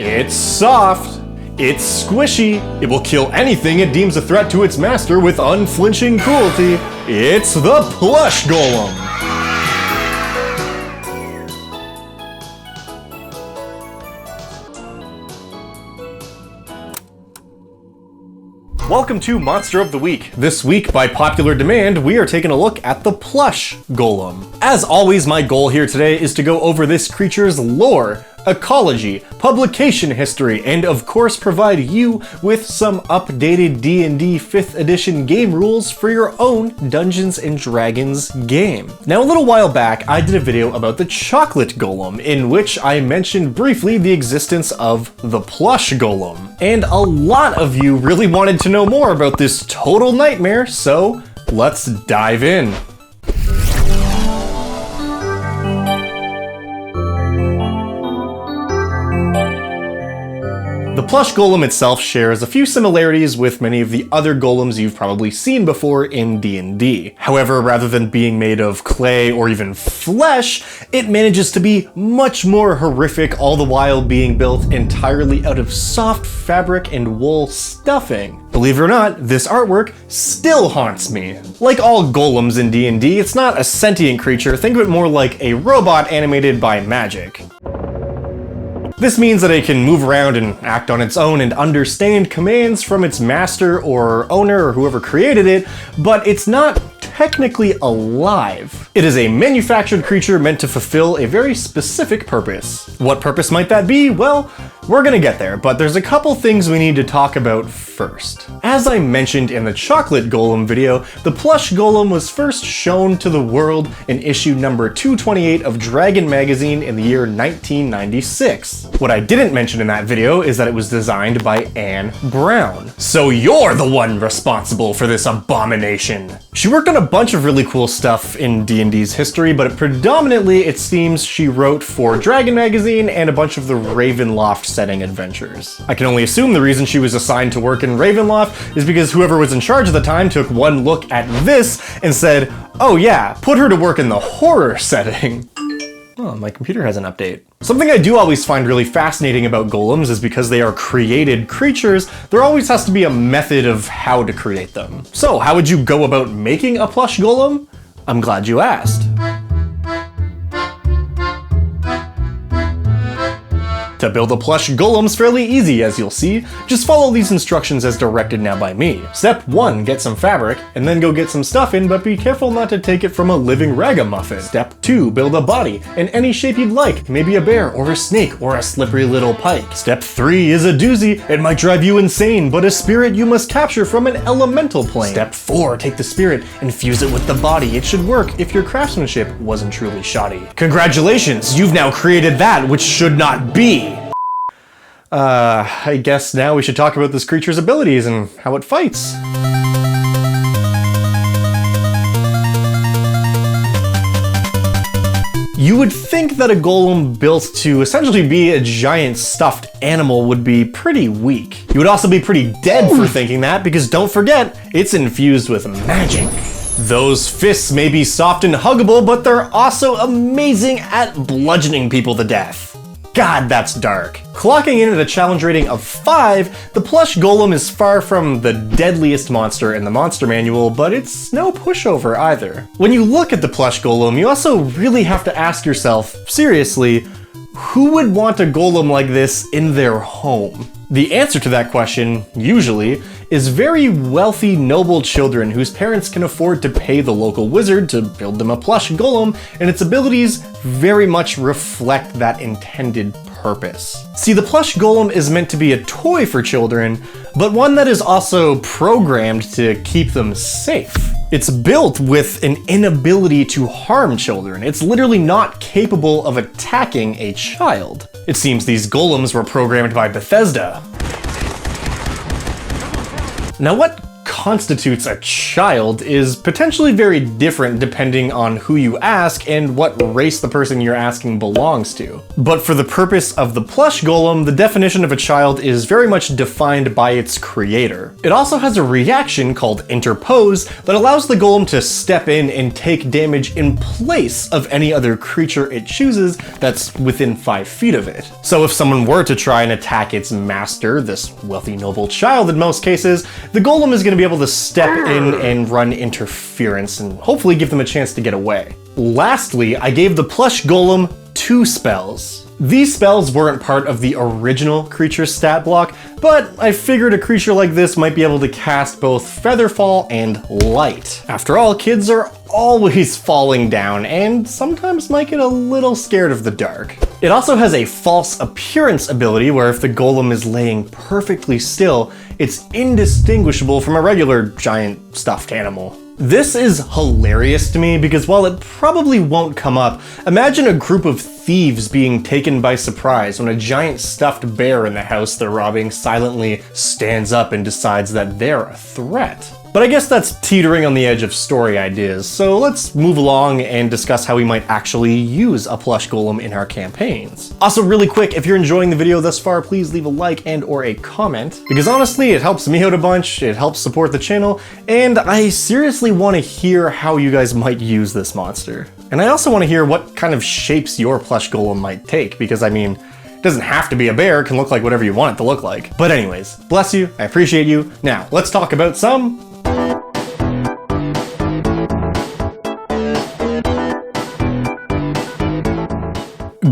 It's soft. It's squishy. It will kill anything it deems a threat to its master with unflinching cruelty. It's the Plush Golem. Welcome to Monster of the Week. This week, by popular demand, we are taking a look at the Plush Golem. As always, my goal here today is to go over this creature's lore, ecology, publication history, and of course provide you with some updated D&D 5th edition game rules for your own Dungeons & Dragons game. Now, a little while back, I did a video about the Chocolate Golem, in which I mentioned briefly the existence of the Plush Golem. And a lot of you really wanted to know more about this total nightmare, so let's dive in. The Plush Golem itself shares a few similarities with many of the other golems you've probably seen before in D&D. However, rather than being made of clay or even flesh, it manages to be much more horrific, all the while being built entirely out of soft fabric and wool stuffing. Believe it or not, this artwork still haunts me. Like all golems in D&D, it's not a sentient creature, think of it more like a robot animated by magic. This means that it can move around and act on its own and understand commands from its master or owner or whoever created it, but it's not technically alive. It is a manufactured creature meant to fulfill a very specific purpose. What purpose might that be? Well, we're gonna get there, but there's a couple things we need to talk about first. As I mentioned in the Chocolate Golem video, the Plush Golem was first shown to the world in issue number 228 of Dragon magazine in the year 1996. What I didn't mention in that video is that it was designed by Anne Brown. So you're the one responsible for this abomination. She worked on a bunch of really cool stuff in D&D's history, but predominantly it seems she wrote for Dragon magazine and a bunch of the Ravenloft setting adventures. I can only assume the reason she was assigned to work in Ravenloft is because whoever was in charge at the time took one look at this and said, oh yeah, put her to work in the horror setting. Oh, my computer has an update. Something I do always find really fascinating about golems is because they are created creatures, there always has to be a method of how to create them. So how would you go about making a plush golem? I'm glad you asked. To build a plush golem's fairly easy, as you'll see. Just follow these instructions as directed now by me. Step 1, get some fabric, and then go get some stuff in, but be careful not to take it from a living ragamuffin. Step 2, build a body, in any shape you'd like, maybe a bear, or a snake, or a slippery little pike. Step 3 is a doozy, it might drive you insane, but a spirit you must capture from an elemental plane. Step 4, take the spirit and fuse it with the body. It should work if your craftsmanship wasn't truly shoddy. Congratulations, you've now created that which should not be. I guess now we should talk about this creature's abilities and how it fights. You would think that a golem built to essentially be a giant stuffed animal would be pretty weak. You would also be pretty dead for thinking that, because don't forget, it's infused with magic. Those fists may be soft and huggable, but they're also amazing at bludgeoning people to death. God, that's dark. Clocking in at a challenge rating of 5, the Plush Golem is far from the deadliest monster in the monster manual, but it's no pushover either. When you look at the Plush Golem, you also really have to ask yourself, seriously, who would want a golem like this in their home? The answer to that question, usually, is very wealthy, noble children whose parents can afford to pay the local wizard to build them a plush golem, and its abilities very much reflect that intended purpose. See, the plush golem is meant to be a toy for children, but one that is also programmed to keep them safe. It's built with an inability to harm children. It's literally not capable of attacking a child. It seems these golems were programmed by Bethesda. Now, what constitutes a child is potentially very different depending on who you ask and what race the person you're asking belongs to. But for the purpose of the Plush Golem, the definition of a child is very much defined by its creator. It also has a reaction called interpose that allows the golem to step in and take damage in place of any other creature it chooses that's within 5 feet of it. So if someone were to try and attack its master, this wealthy noble child in most cases, the golem is going to be able to step in and run interference and hopefully give them a chance to get away. Lastly, I gave the Plush Golem 2 spells. These spells weren't part of the original creature's stat block, but I figured a creature like this might be able to cast both Featherfall and Light. After all, kids are always falling down and sometimes might get a little scared of the dark. It also has a false appearance ability where if the golem is laying perfectly still, it's indistinguishable from a regular giant stuffed animal. This is hilarious to me because while it probably won't come up, imagine a group of thieves being taken by surprise when a giant stuffed bear in the house they're robbing silently stands up and decides that they're a threat. But I guess that's teetering on the edge of story ideas, so let's move along and discuss how we might actually use a plush golem in our campaigns. Also really quick, if you're enjoying the video thus far, please leave a like and or a comment, because honestly it helps me out a bunch, it helps support the channel, and I seriously want to hear how you guys might use this monster. And I also want to hear what kind of shapes your plush golem might take, because I mean, it doesn't have to be a bear, it can look like whatever you want it to look like. But anyways, bless you, I appreciate you. Now, let's talk about some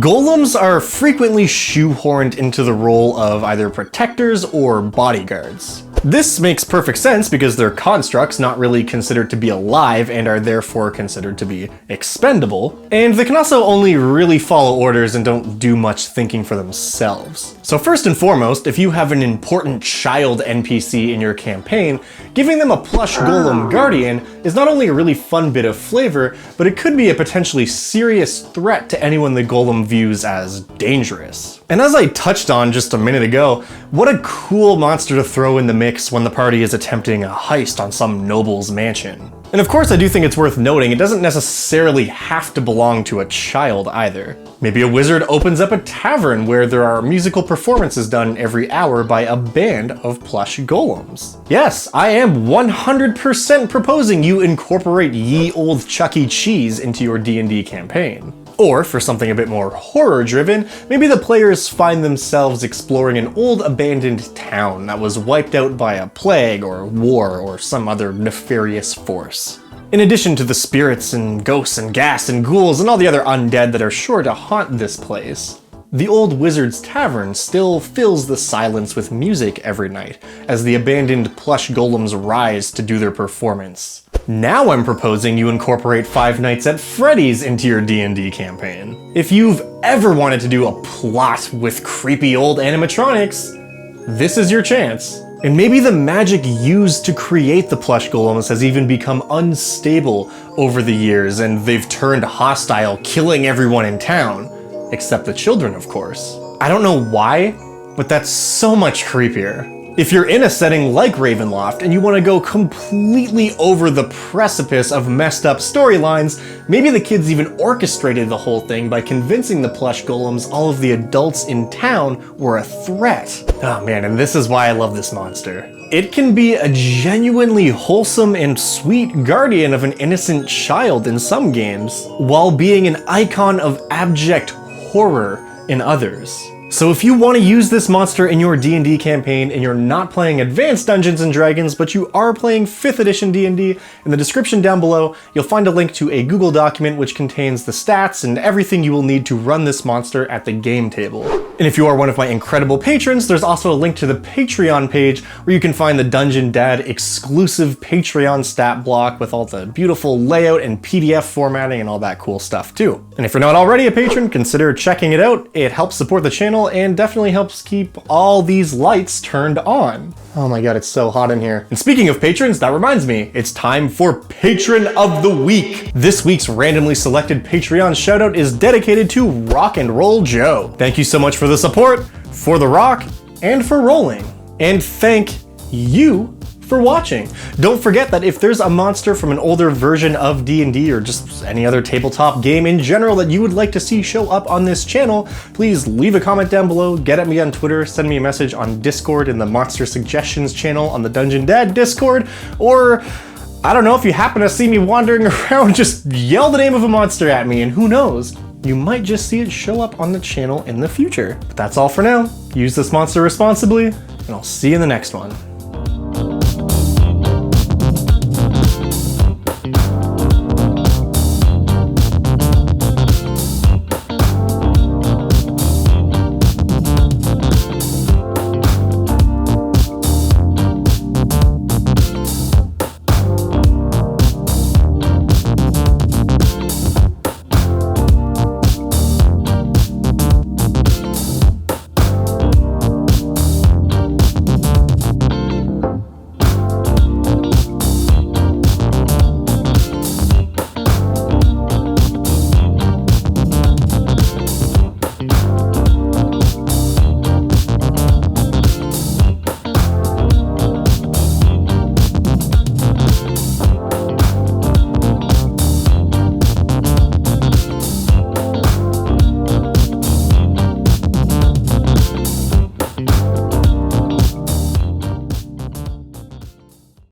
golems are frequently shoehorned into the role of either protectors or bodyguards. This makes perfect sense because they're constructs not really considered to be alive and are therefore considered to be expendable, and they can also only really follow orders and don't do much thinking for themselves. So first and foremost, if you have an important child NPC in your campaign, giving them a plush golem guardian is not only a really fun bit of flavor, but it could be a potentially serious threat to anyone the golem views as dangerous. And as I touched on just a minute ago, what a cool monster to throw in the mix when the party is attempting a heist on some noble's mansion. And of course I do think it's worth noting it doesn't necessarily have to belong to a child either. Maybe a wizard opens up a tavern where there are musical performances done every hour by a band of plush golems. Yes, I am 100% proposing you incorporate ye old Chuck E. Cheese into your D&D campaign. Or, for something a bit more horror-driven, maybe the players find themselves exploring an old abandoned town that was wiped out by a plague or war or some other nefarious force. In addition to the spirits and ghosts and ghasts and ghouls and all the other undead that are sure to haunt this place, the old wizard's tavern still fills the silence with music every night as the abandoned plush golems rise to do their performance. Now I'm proposing you incorporate Five Nights at Freddy's into your D&D campaign. If you've ever wanted to do a plot with creepy old animatronics, this is your chance. And maybe the magic used to create the plush golems has even become unstable over the years and they've turned hostile, killing everyone in town. Except the children, of course. I don't know why, but that's so much creepier. If you're in a setting like Ravenloft and you want to go completely over the precipice of messed up storylines, maybe the kids even orchestrated the whole thing by convincing the plush golems all of the adults in town were a threat. Oh man, and this is why I love this monster. It can be a genuinely wholesome and sweet guardian of an innocent child in some games, while being an icon of abject horror in others. So if you want to use this monster in your D&D campaign and you're not playing Advanced Dungeons & Dragons, but you are playing 5th edition D&D, in the description down below, you'll find a link to a Google document which contains the stats and everything you will need to run this monster at the game table. And if you are one of my incredible patrons, there's also a link to the Patreon page where you can find the Dungeon Dad exclusive Patreon stat block with all the beautiful layout and PDF formatting and all that cool stuff too. And if you're not already a patron, consider checking it out. It helps support the channel and definitely helps keep all these lights turned on. Oh my god, it's so hot in here. And speaking of patrons, that reminds me, it's time for Patron of the Week. This week's randomly selected Patreon shoutout is dedicated to Rock and Roll Joe. Thank you so much for the support, for the rock, and for rolling. And thank you for watching. Don't forget that if there's a monster from an older version of D&D or just any other tabletop game in general that you would like to see show up on this channel, please leave a comment down below, get at me on Twitter, send me a message on Discord in the Monster Suggestions channel on the Dungeon Dad Discord, or I don't know, if you happen to see me wandering around, just yell the name of a monster at me, and who knows, you might just see it show up on the channel in the future. But that's all for now. Use this monster responsibly, and I'll see you in the next one.